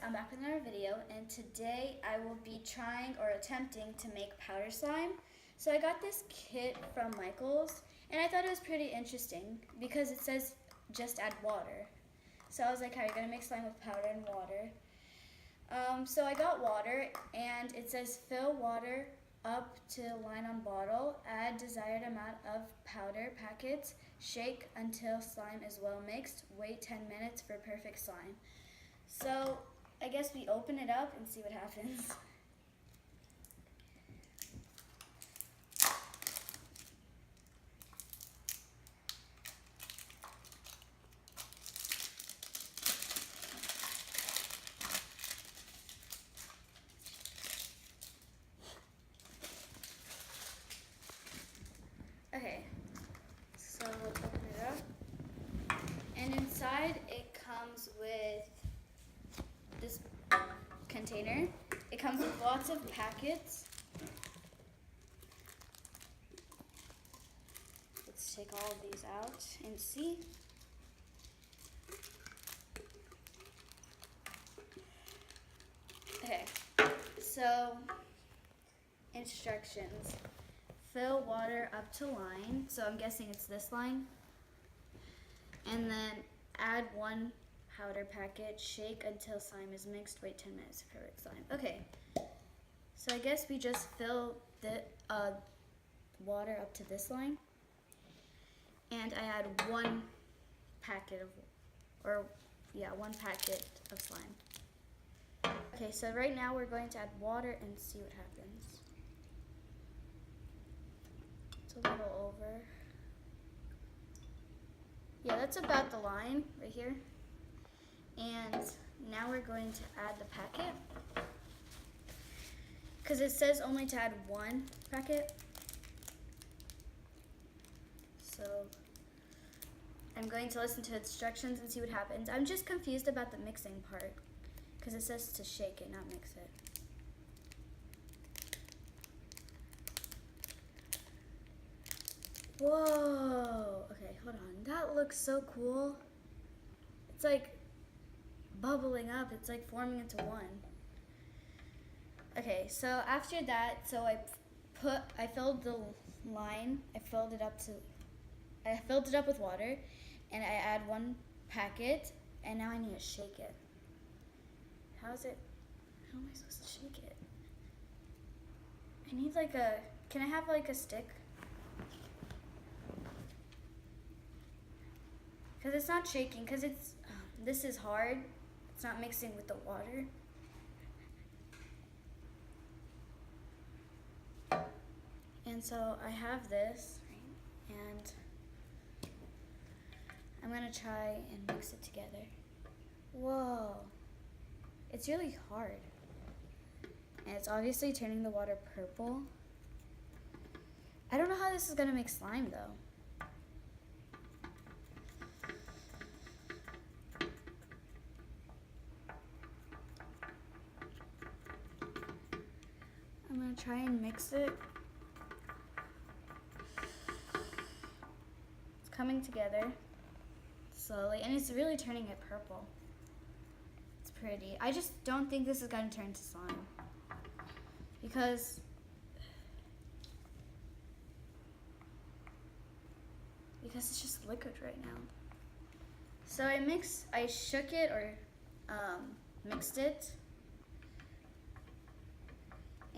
I'm back with another video, and today I will be trying or attempting to make powder slime. So I got this kit from Michaels, and I thought it was pretty interesting because it says just add water. So I was like, how are you gonna make slime with powder and water? So I got water, and it says fill water up to line on bottle, add desired amount of powder packets, shake until slime is well mixed, wait 10 minutes for perfect slime. So I guess we open it up and see what happens. Okay, so let's open it up. And inside it comes with this container. It comes with lots of packets. Let's take all of these out and see. Okay, so instructions. Fill water up to line, so I'm guessing it's this line. And then add 1 powder packet, shake until slime is mixed, wait 10 minutes for perfect slime. Okay, so I guess we just fill the water up to this line. And I add 1 packet of, 1 packet of slime. Okay, so right now we're going to add water and see what happens. It's a little over. Yeah, that's about the line right here. And now we're going to add the packet. Because it says only to add 1 packet. So I'm going to listen to instructions and see what happens. I'm just confused about the mixing part. Because it says to shake it, not mix it. Whoa, okay, hold on. That looks so cool. It's like bubbling up. It's like forming into one. Okay, so after that, so I filled the line. I filled it up with water, and I add 1 packet, and now I need to shake it. How am I supposed to shake it? I need can I have like a stick? Because it's not shaking, because this is hard. It's not mixing with the water. And so I have this, and I'm gonna try and mix it together. Whoa, it's really hard. And it's obviously turning the water purple. I don't know how this is gonna make slime though. I'm gonna try and mix it. It's coming together slowly, and it's really turning it purple. It's pretty. I just don't think this is gonna turn to slime because it's just liquid right now. So I shook it or mixed it.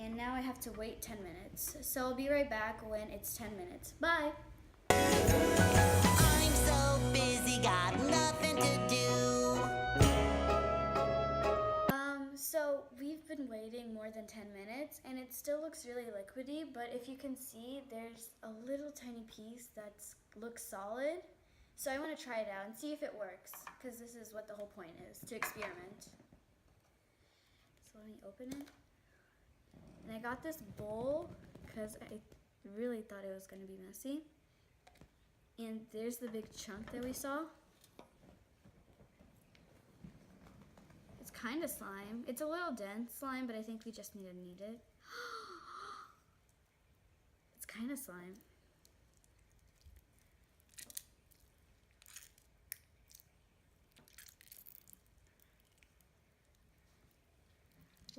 And now I have to wait 10 minutes. So I'll be right back when it's 10 minutes. Bye. I'm so busy, got nothing to do. So we've been waiting more than 10 minutes and it still looks really liquidy, but if you can see, there's a little tiny piece that looks solid. So I want to try it out and see if it works, because this is what the whole point is, to experiment. So let me open it. And I got this bowl because I really thought it was going to be messy. And there's the big chunk that we saw. It's kind of slime. It's a little dense slime, but I think we just need to knead it. It's kind of slime.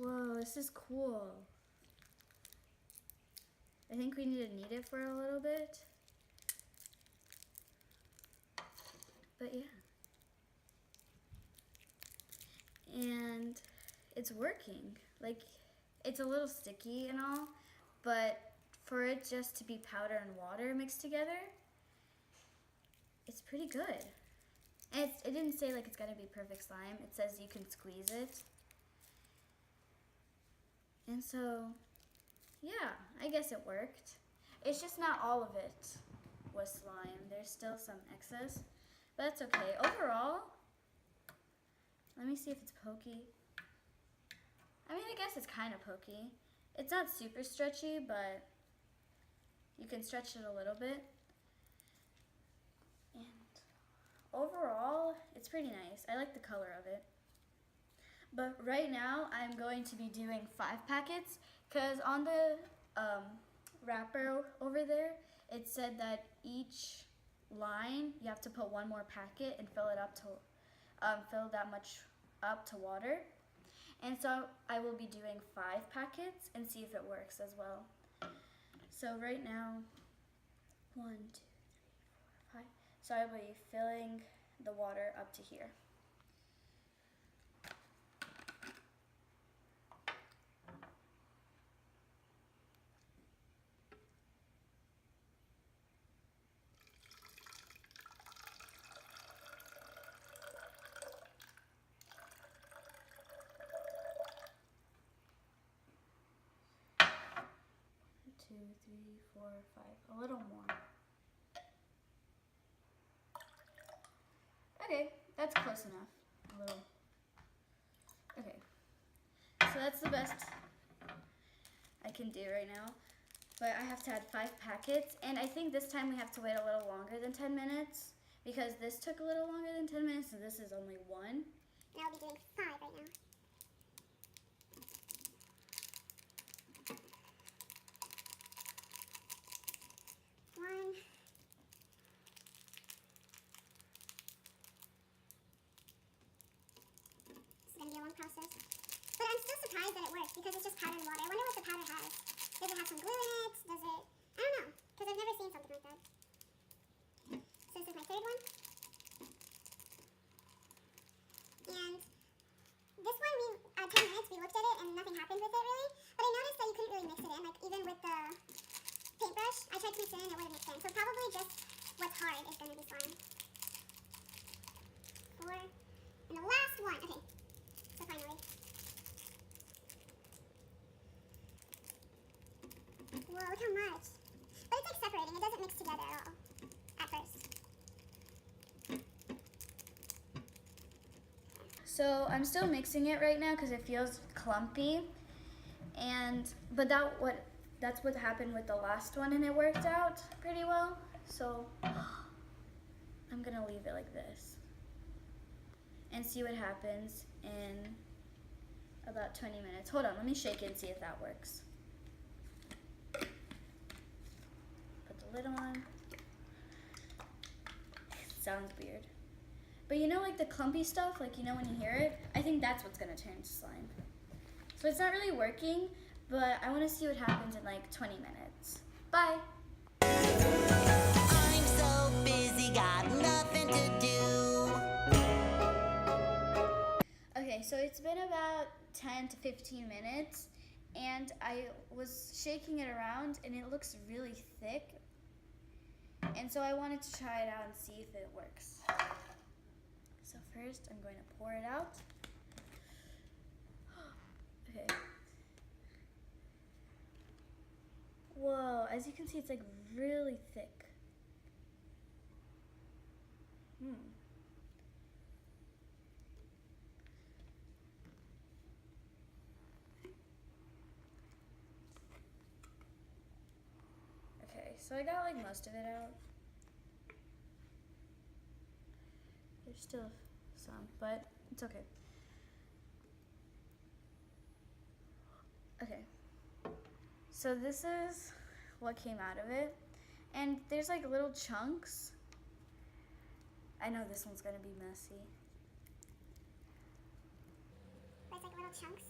Whoa, this is cool. I think we need to knead it for a little bit. But yeah. And it's working. Like, it's a little sticky and all, but for it just to be powder and water mixed together, it's pretty good. And it didn't say like it's gonna be perfect slime. It says you can squeeze it. And so, yeah, I guess it worked. It's just not all of it was slime. There's still some excess, but that's okay. Overall, let me see if it's pokey. I mean, I guess it's kind of pokey. It's not super stretchy, but you can stretch it a little bit. And overall, it's pretty nice. I like the color of it. But right now, I'm going to be doing 5 packets because on the wrapper over there, it said that each line you have to put 1 more packet and fill it up to fill that much up to water. And so I will be doing 5 packets and see if it works as well. So right now, 1, 2, 3, 4, 5. So I will be filling the water up to here. Two, 3, 4, 5, a little more. Okay, that's close enough. A little. Okay, so that's the best I can do right now. But I have to add 5 packets, and I think this time we have to wait a little longer than 10 minutes because this took a little longer than 10 minutes, and this is only 1. And I'll be doing 5 right now. One. This is going to be a long process. But I'm still surprised that it works because it's just powder and water. I wonder what the powder has. Does it have some glue in it? Does it? I don't know. Because I've never seen something like that. So this is my 3rd one. And this one, 10 minutes, we looked at it and nothing happened with it really. But I noticed that you couldn't really mix it in. Like even with the paintbrush, I tried to mix it in and it wouldn't mix in. So probably just what's hard is going to be slime. 4. And the last one. Okay. So finally. Whoa, look how much. But it's like separating. It doesn't mix together at all. At first. So I'm still mixing it right now because it feels clumpy, but that's what happened with the last one, and it worked out pretty well. So I'm gonna leave it like this and see what happens in about 20 minutes. Hold on, let me shake it and see if that works. Put the lid on. It sounds weird. But you know, like the clumpy stuff, like you know when you hear it, I think that's what's gonna turn to slime. So it's not really working, but I wanna see what happens in like 20 minutes. Bye. I'm so busy, got nothing to do. Okay, so it's been about 10 to 15 minutes, and I was shaking it around, and it looks really thick. And so I wanted to try it out and see if it works. So first, I'm going to pour it out. Okay. Whoa, as you can see, it's like really thick. Okay, so I got like most of it out. There's still some, but it's okay. Okay, so this is what came out of it, and there's like little chunks. I know this one's gonna be messy. There's like little chunks.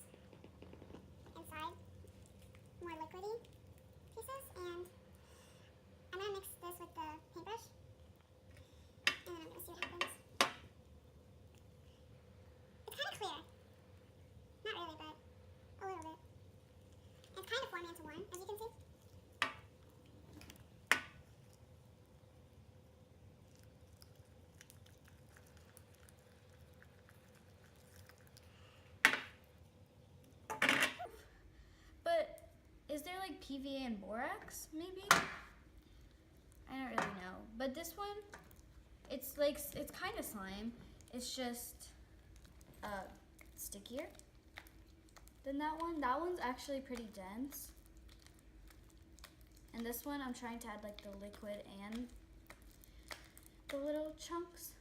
is there like PVA and borax maybe? I don't really know. But this one, it's kind of slime. It's just stickier than that one. That one's actually pretty dense. And this one, I'm trying to add like the liquid and the little chunks.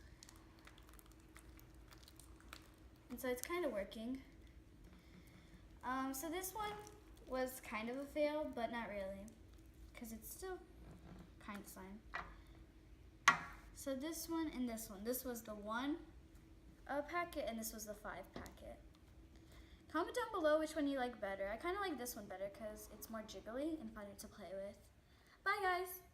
And so it's kind of working. So this one was kind of a fail, but not really, because it's still kind of slime. So this one and this one. This was the 1 packet, and this was the 5 packet. Comment down below which one you like better. I kind of like this one better because it's more jiggly and funner to play with. Bye, guys!